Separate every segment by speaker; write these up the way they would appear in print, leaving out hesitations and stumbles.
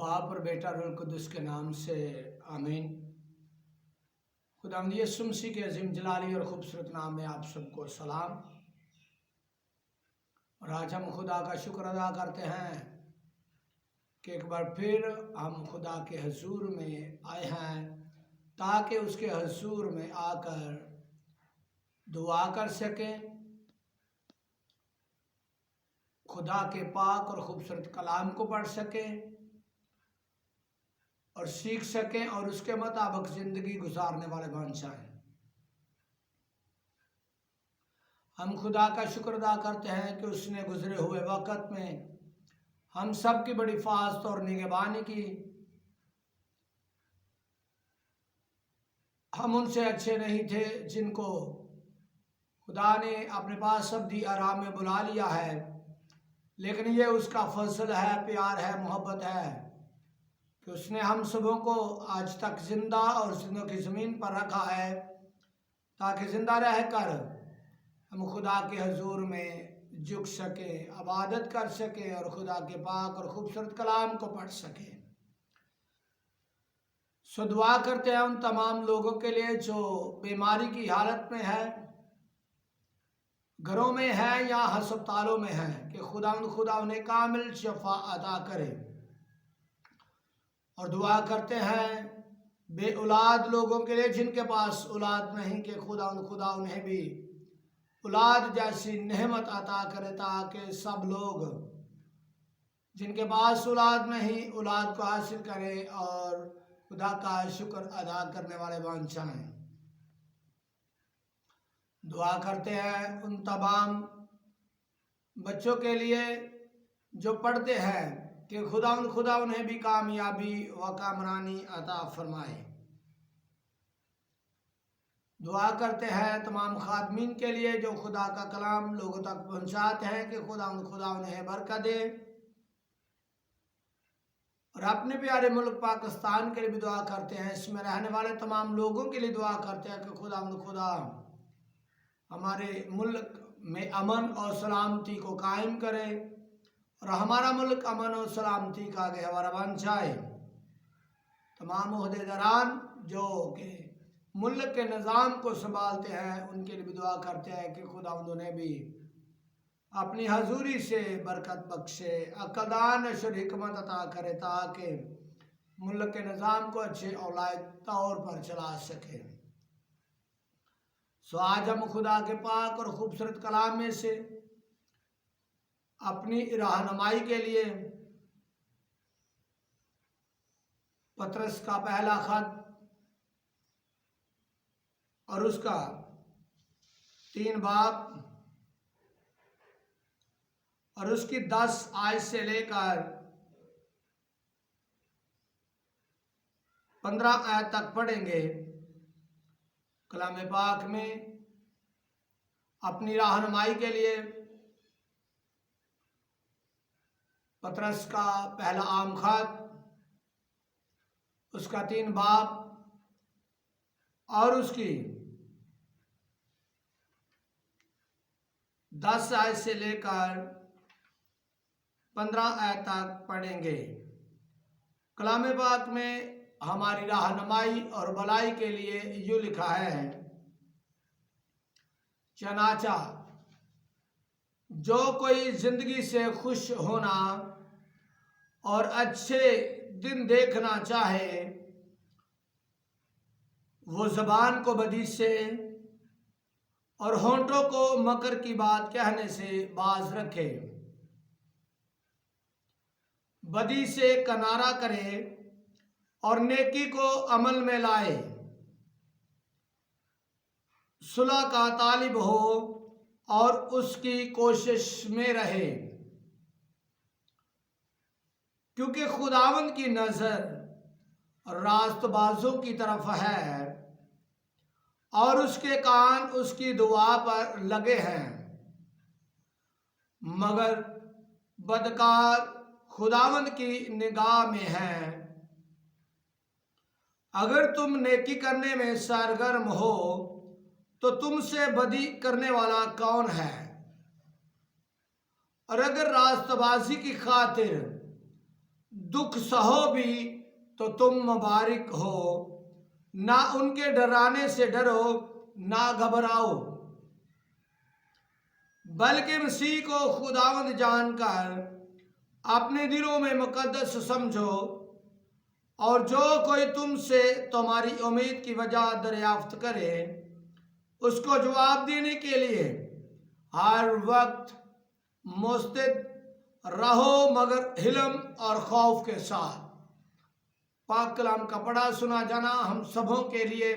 Speaker 1: बाप और बेटा रुल कुदस के नाम से आमीन। खुदावंद यीशु मसीह के अजीम जलाली और ख़ूबसूरत नाम में आप सबको सलाम। और आज हम खुदा का शुक्र अदा करते हैं कि एक बार फिर हम खुदा के हजूर में आए हैं ताकि उसके हजूर में आकर दुआ कर सकें, खुदा के पाक और ख़ूबसूरत कलाम को पढ़ सकें और सीख सकें और उसके मुताबिक ज़िंदगी गुजारने वाले बन जाएं। हम खुदा का शुक्र अदा करते हैं कि उसने गुजरे हुए वक़्त में हम सब की बड़ी हिफाजत और निगहबानी की। हम उनसे अच्छे नहीं थे जिनको खुदा ने अपने पास अब्दी आराम में बुला लिया है, लेकिन ये उसका फजल है, प्यार है, मोहब्बत है कि उसने हम सबों को आज तक ज़िंदा और जिंदों की ज़मीन पर रखा है ताकि ज़िंदा रहकर हम खुदा के हजूर में झुक सकें, इबादत कर सकें और खुदा के पाक और ख़ूबसूरत कलाम को पढ़ सकें। सो दुआ करते हैं उन तमाम लोगों के लिए जो बीमारी की हालत में है, घरों में है या हस्पतालों में है, कि खुदा उन्हें कामिल शफा अदा करे। और दुआ करते हैं बे औलाद लोगों के लिए जिनके पास औलाद नहीं, कि खुदा उन्हें भी औलाद जैसी नेमत अता करे ताकि सब लोग जिनके पास औलाद नहीं औलाद को हासिल करें और खुदा का शुक्र अदा करने वाले बन जाएं। दुआ करते हैं उन तमाम बच्चों के लिए जो पढ़ते हैं कि खुदा उन्हें भी कामयाबी व कामरानी अता फरमाए। दुआ करते हैं तमाम खादमीन के लिए जो खुदा का कलाम लोगों तक पहुंचाते हैं कि खुदा उन्हें बरकत दे। और अपने प्यारे मुल्क पाकिस्तान के लिए भी दुआ करते हैं, इसमें रहने वाले तमाम लोगों के लिए दुआ करते हैं कि खुदा हमारे मुल्क में अमन और सलामती को कायम करे और हमारा मुल्क अमन और सलामती का गहवारा बन जाए। तमाम ओहदेदारान जो कि मुल्क के निज़ाम को संभालते हैं उनके लिए भी दुआ करते हैं कि खुदा उन्हें भी अपनी हजूरी से बरकत बख्शे, अक़लदान नशर हिकमत अता करे ताकि मुल्क के निज़ाम को अच्छे और लायक तौर पर चला सके। सो आज हम खुदा के पाक और ख़ूबसूरत कलाम में से अपनी रहनुमाई के लिए पतरस का पहला खत और उसका 3 बाब और उसकी 10 आयत से लेकर 15 आयत तक पढ़ेंगे। कलाम पाक में अपनी रहनुमाई के लिए पतरस का पहला आम खत, उसका 3 बाब और उसकी 10 आयत से लेकर 15 आयत तक पढ़ेंगे। कलाम पाक में हमारी रहनुमाई और भलाई के लिए यूँ लिखा है, चनाचा जो कोई जिंदगी से खुश होना और अच्छे दिन देखना चाहे वो ज़बान को बदी से और होंठों को मकर की बात कहने से बाज रखे। बदी से किनारा करे और नेकी को अमल में लाए। सुलह का तालिब हो और उसकी कोशिश में रहे, क्योंकि खुदावंद की नज़र रास्तबाजों की तरफ है और उसके कान उसकी दुआ पर लगे हैं, मगर बदकार खुदावंद की निगाह में हैं। अगर तुम नेकी करने में सरगर्म हो तो तुमसे बदी करने वाला कौन है? और अगर रास्तबाजी की खातिर दुख सहो भी तो तुम मुबारक हो, ना उनके डराने से डरो ना घबराओ, बल्कि मसीह को खुदावंद जानकर अपने दिलों में मुकद्दस समझो, और जो कोई तुमसे तुम्हारी उम्मीद की वजह दरियाफ्त करे उसको जवाब देने के लिए हर वक्त मुस्तैद रहो, मगर हिलम और खौफ के साथ। पाक कलाम का पढ़ा सुना जाना हम सबों के लिए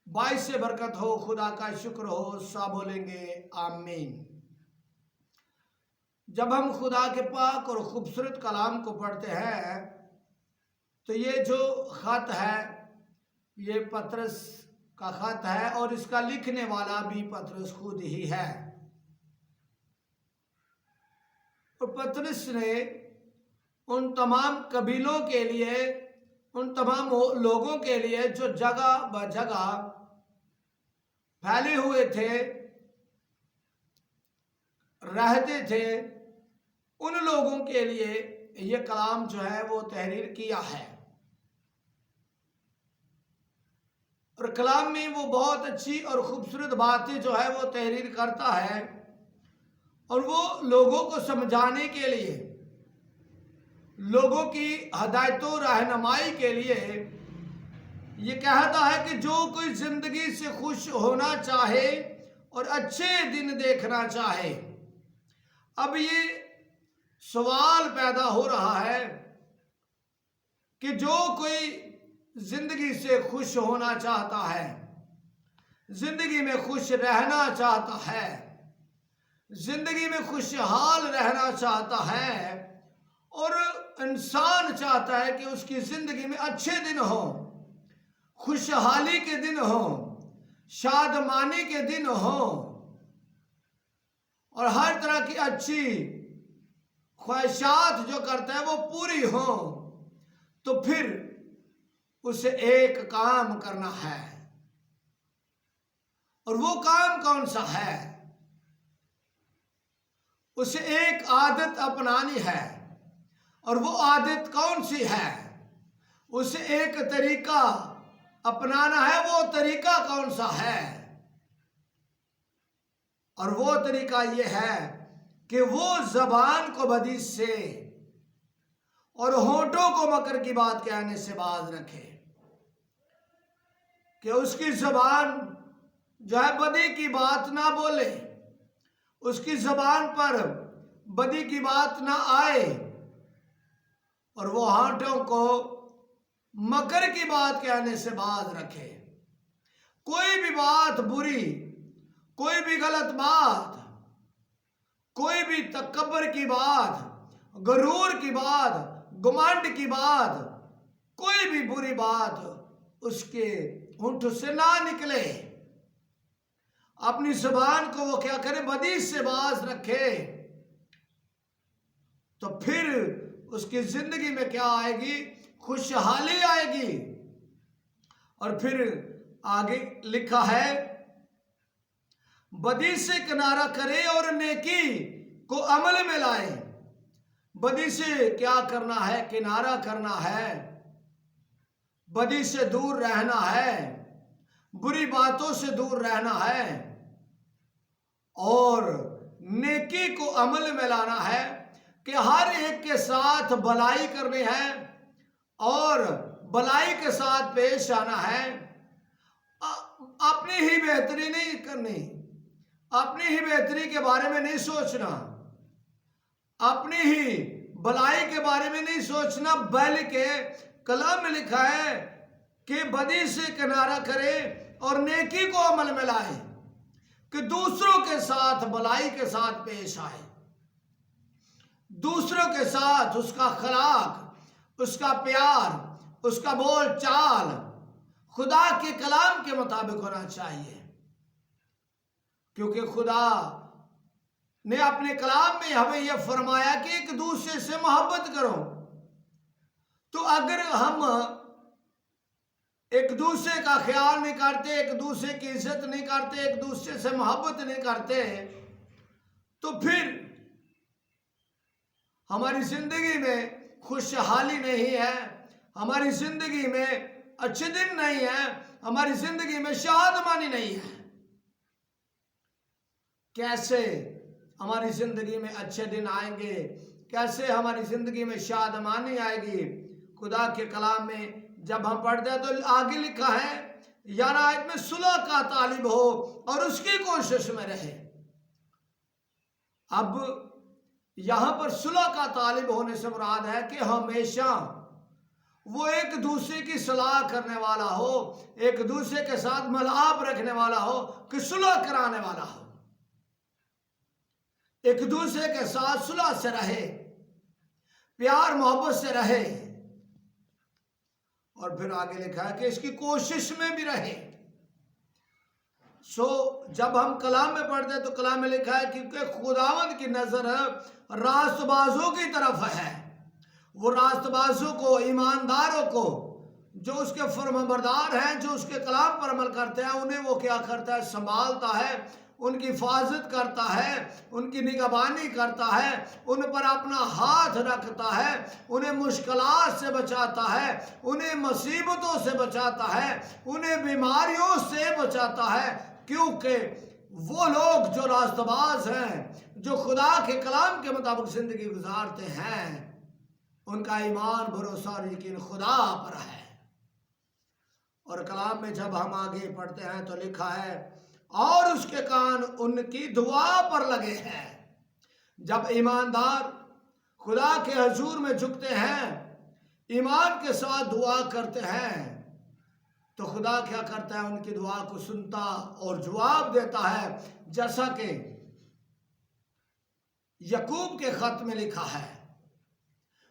Speaker 1: बाइस से बरकत हो। खुदा का शुक्र हो। सब बोलेंगे आमीन। जब हम खुदा के पाक और खूबसूरत कलाम को पढ़ते हैं तो ये जो ख़त है ये पतरस का ख़त है, और इसका लिखने वाला भी पतरस खुद ही है। और पतरस ने उन तमाम कबीलों के लिए, उन तमाम लोगों के लिए जो जगह ब जगह फैले हुए थे, रहते थे, उन लोगों के लिए ये कलाम जो है वो तहरीर किया है। और कलाम में वो बहुत अच्छी और खूबसूरत बातें जो है वो तहरीर करता है, और वो लोगों को समझाने के लिए, लोगों की हदायतों रहनुमाई के लिए ये कहता है कि जो कोई जिंदगी से खुश होना चाहे और अच्छे दिन देखना चाहे। अब ये सवाल पैदा हो रहा है कि जो कोई जिंदगी से खुश होना चाहता है, जिंदगी में खुश रहना चाहता है, जिंदगी में खुशहाल रहना चाहता है, और इंसान चाहता है कि उसकी जिंदगी में अच्छे दिन हो, खुशहाली के दिन हो, शादमानी के दिन हो, और हर तरह की अच्छी ख्वाहिशात जो करता है वो पूरी हो, तो फिर उसे एक काम करना है। और वो काम कौन सा है? उसे एक आदत अपनानी है। और वो आदत कौन सी है? उसे एक तरीका अपनाना है। वो तरीका कौन सा है? और वो तरीका ये है कि वो जबान को बदी से और होठों को मकर की बात कहने से बाज रखे, कि उसकी जबान जो है बदी की बात ना बोले, उसकी जबान पर बदी की बात ना आए, और वो होठों को मकर की बात कहने से बाज रखे। कोई भी बात बुरी, कोई भी गलत बात, कोई भी तकब्बर की बात, गरूर की बात, घमंड की बात, कोई भी बुरी बात उसके होंठ से ना निकले। अपनी जुबान को वो क्या करे? बदी से बाज रखे। तो फिर उसकी जिंदगी में क्या आएगी? खुशहाली आएगी। और फिर आगे लिखा है, बदी से किनारा करे और नेकी को अमल में लाए। बदी से क्या करना है? किनारा करना है, बदी से दूर रहना है, बुरी बातों से दूर रहना है, और नेकी को अमल में लाना है कि हर एक के साथ भलाई करनी है और भलाई के साथ पेश आना है। अपनी ही बेहतरी नहीं करनी, अपनी ही बेहतरी के बारे में नहीं सोचना, अपनी ही भलाई के बारे में नहीं सोचना, बल्कि कलाम में लिखा है कि बदी से किनारा करे और नेकी को अमल में लाए, कि दूसरों के साथ भलाई के साथ पेश आए, दूसरों के साथ उसका अखलाक, उसका प्यार, उसका बोल चाल खुदा के कलाम के मुताबिक होना चाहिए। क्योंकि खुदा ने अपने कलाम में हमें यह फरमाया कि एक दूसरे से मोहब्बत करो। तो अगर हम एक दूसरे का ख्याल नहीं करते, एक दूसरे की इज्जत नहीं करते, एक दूसरे से मोहब्बत नहीं करते, तो फिर हमारी जिंदगी में खुशहाली नहीं है, हमारी जिंदगी में अच्छे दिन नहीं है, हमारी जिंदगी में शादमानी नहीं है। कैसे हमारी जिंदगी में अच्छे दिन आएंगे, कैसे हमारी जिंदगी में शादमानी आएगी? खुदा के कलाम में जब हम पढ़ते हैं तो आगे लिखा है 11 आयत में, सुलह का तालिब हो और उसकी कोशिश में रहे। अब यहां पर सुलह का तालिब होने से मुराद है कि हमेशा वो एक दूसरे की सलाह करने वाला हो, एक दूसरे के साथ मिलाप रखने वाला हो, कि सुलह कराने वाला हो, एक दूसरे के साथ सुलह से रहे, प्यार मोहब्बत से रहे। और फिर आगे लिखा है कि इसकी कोशिश में भी रहे। जब हम कलाम में पढ़ते हैं तो कलाम में लिखा है क्योंकि खुदावंद की नजर रास्तबाजों की तरफ है। वो रास्तबाजों को, ईमानदारों को, जो उसके फरमाबरदार हैं, जो उसके कलाम पर अमल करते हैं, उन्हें वो क्या करता है? संभालता है, उनकी हिफाजत करता है, उनकी निगहबानी करता है, उन पर अपना हाथ रखता है, उन्हें मुश्किलात से बचाता है, उन्हें मुसीबतों से बचाता है, उन्हें बीमारियों से बचाता है। क्योंकि वो लोग जो रास्तबाज हैं, जो खुदा के कलाम के मुताबिक जिंदगी गुजारते हैं, उनका ईमान, भरोसा और यकीन खुदा पर है। और कलाम में जब हम आगे पढ़ते हैं तो लिखा है और उसके कान उनकी दुआ पर लगे हैं। जब ईमानदार खुदा के हजूर में झुकते हैं, ईमान के साथ दुआ करते हैं, तो खुदा क्या करता है? उनकी दुआ को सुनता और जवाब देता है। जैसा कि यकूब के खत में लिखा है,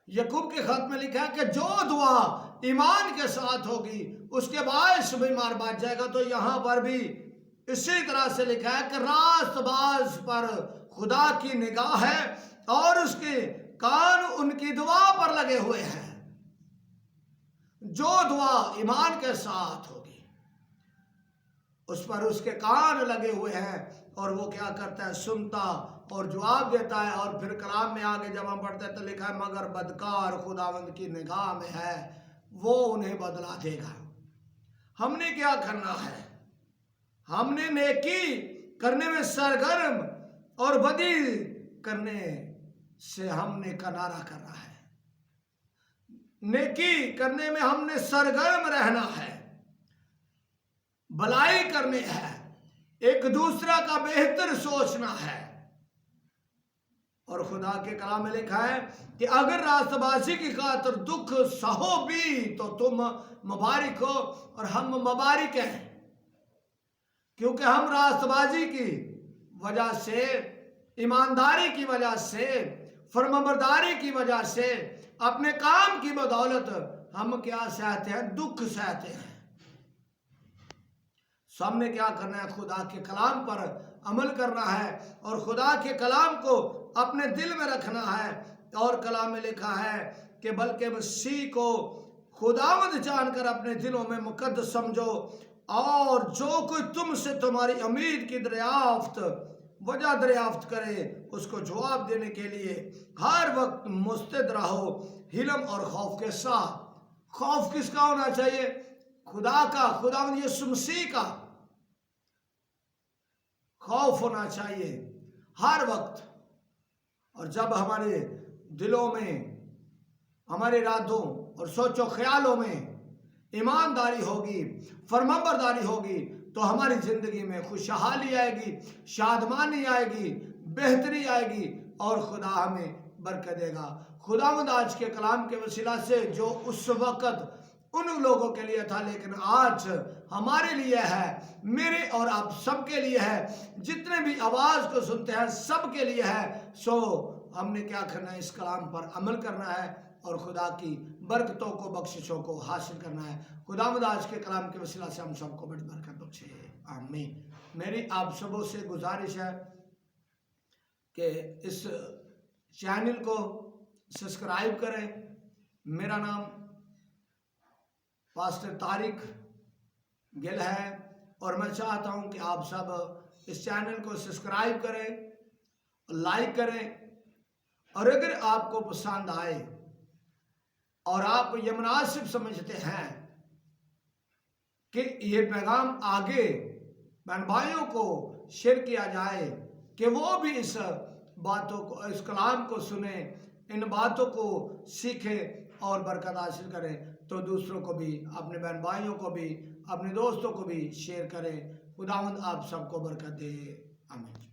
Speaker 1: यकूब के खत में लिखा है कि जो दुआ ईमान के साथ होगी उसके बायस बीमार बच जाएगा। तो यहां पर भी इसी तरह से लिखा है कि रास्तबाज पर खुदा की निगाह है और उसके कान उनकी दुआ पर लगे हुए हैं। जो दुआ ईमान के साथ होगी उस पर उसके कान लगे हुए हैं और वो क्या करता है? सुनता और जवाब देता है। और फिर कलाम में आगे जब हम पढ़ते हैं तो लिखा है मगर बदकार खुदावंद की निगाह में है, वो उन्हें बदला देगा। हमने क्या करना है? हमने नेकी करने में सरगर्म और बदी करने से हमने किनारा करना है। नेकी करने में हमने सरगर्म रहना है, भलाई करनी है, एक दूसरा का बेहतर सोचना है। और खुदा के कलाम में लिखा है कि अगर रास्तबाजी की खातिर दुख सहो भी तो तुम मुबारक हो और हम मुबारक हैं, क्योंकि हम रास्तबाजी की वजह से, ईमानदारी की वजह से, फरमाबरदारी की वजह से, अपने काम की बदौलत हम क्या सहते हैं? दुख सहते हैं। हमने क्या करना है? खुदा के कलाम पर अमल करना है और खुदा के कलाम को अपने दिल में रखना है। और कलाम में लिखा है कि बल्कि मसीह को खुदावंद जानकर अपने दिलों में मुकद्दस समझो और जो कोई तुमसे तुम्हारी उम्मीद की वजह दरियाफ्त करे उसको जवाब देने के लिए हर वक्त मुस्तैद रहो, हिलम और खौफ के साथ। खौफ किसका होना चाहिए? खुदा का, खुदावंद यीशु मसीह का खौफ होना चाहिए हर वक्त। और जब हमारे दिलों में, हमारे इरादों और सोचो ख्यालों में ईमानदारी होगी, फरमाबरदारी होगी, तो हमारी जिंदगी में खुशहाली आएगी, शादमानी आएगी, बेहतरी आएगी और खुदा हमें बरकत देगा। खुदावंद आज के कलाम के वसीला से जो उस वक़्त उन लोगों के लिए था, लेकिन आज हमारे लिए है, मेरे और आप सबके लिए है, जितने भी आवाज़ को सुनते हैं सबके लिए है। हमने क्या करना है? इस कलाम पर अमल करना है और खुदा की बरकतों को, बख्शिशों को हासिल करना है। खुदावंद आज के कलाम के वसीला से हम सबको बड़ी बरकत बख्शे, आमीन। मेरी आप सबों से गुजारिश है कि इस चैनल को सब्सक्राइब करें। मेरा नाम पास्टर तारिक गिल है और मैं चाहता हूं कि आप सब इस चैनल को सब्सक्राइब करें, लाइक करें और अगर आपको पसंद आए और आप ये मुनासिब समझते हैं कि ये पैगाम आगे बहन भाइयों को शेयर किया जाए कि वो भी इस बातों को, इस कलाम को सुने, इन बातों को सीखे और बरकत हासिल करें, तो दूसरों को भी, अपने बहन भाइयों को भी, अपने दोस्तों को भी शेयर करें। खुदावंद आप सबको बरकत दे। आमीन।